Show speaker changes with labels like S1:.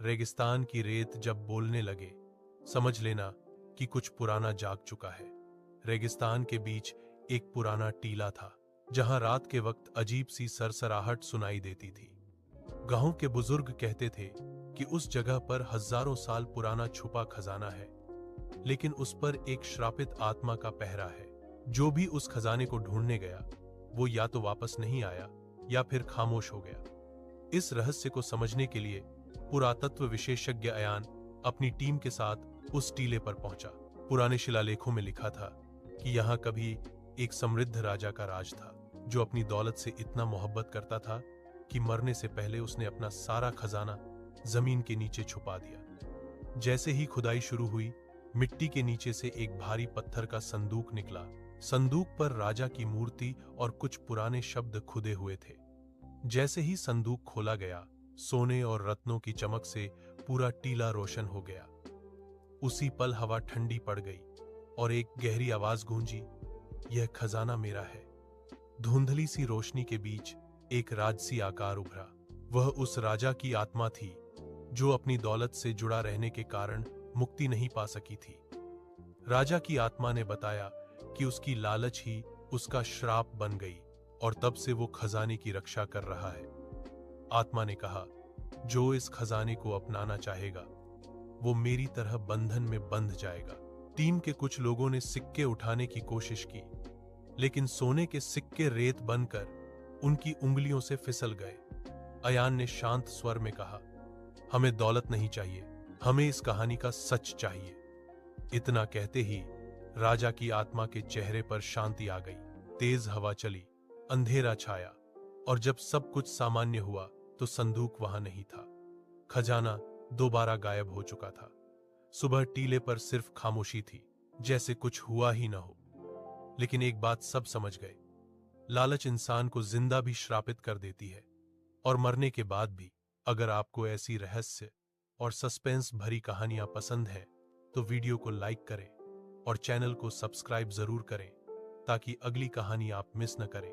S1: रेगिस्तान की रेत जब बोलने लगे, समझ लेना कि कुछ पुराना जाग चुका है। रेगिस्तान के बीच एक पुराना टीला था, जहां रात के वक्त अजीब सी सरसराहट सुनाई देती थी। गांव के बुजुर्ग कहते थे कि उस जगह पर हजारों साल पुराना छुपा खजाना है, लेकिन उस पर एक श्रापित आत्मा का पहरा है। जो भी उस खजाने को ढूंढने गया, वो या तो वापस नहीं आया या फिर खामोश हो गया। इस रहस्य को समझने के लिए पुरातत्व विशेषज्ञ अयान अपनी टीम के साथ उस टीले पर पहुंचा। पुराने शिलालेखों में लिखा था कि यहाँ कभी एक समृद्ध राजा का राज था, जो अपनी दौलत से इतना मोहब्बत करता था कि मरने से पहले उसने अपना सारा खजाना जमीन के नीचे छुपा दिया। जैसे ही खुदाई शुरू हुई, मिट्टी के नीचे से एक भारी पत्थर का संदूक निकला। संदूक पर राजा की मूर्ति और कुछ पुराने शब्द खुदे हुए थे। जैसे ही संदूक खोला गया, सोने और रत्नों की चमक से पूरा टीला रोशन हो गया। उसी पल हवा ठंडी पड़ गई और एक गहरी आवाज गूंजी, यह खजाना मेरा है। धुंधली सी रोशनी के बीच एक राजसी आकार उभरा। वह उस राजा की आत्मा थी जो अपनी दौलत से जुड़ा रहने के कारण मुक्ति नहीं पा सकी थी। राजा की आत्मा ने बताया कि उसकी लालच ही उसका श्राप बन गई और तब से वो खजाने की रक्षा कर रहा है। आत्मा ने कहा, जो इस खजाने को अपनाना चाहेगा, वो मेरी तरह बंधन में बंध जाएगा। टीम के कुछ लोगों ने सिक्के उठाने की कोशिश की, लेकिन सोने के सिक्के रेत बनकर उनकी उंगलियों से फिसल गए। अयान ने शांत स्वर में कहा, हमें दौलत नहीं चाहिए, हमें इस कहानी का सच चाहिए। इतना कहते ही राजा की आत्मा के चेहरे पर शांति आ गई। तेज हवा चली, अंधेरा छाया, और जब सब कुछ सामान्य हुआ तो संदूक वहां नहीं था। खजाना दोबारा गायब हो चुका था। सुबह टीले पर सिर्फ खामोशी थी, जैसे कुछ हुआ ही न हो। लेकिन एक बात सब समझ गए, लालच इंसान को जिंदा भी श्रापित कर देती है, और मरने के बाद भी। अगर आपको ऐसी रहस्य और सस्पेंस भरी कहानियां पसंद हैं, तो वीडियो को लाइक करें और चैनल को सब्सक्राइब जरूर करें, ताकि अगली कहानी आप मिस न करें।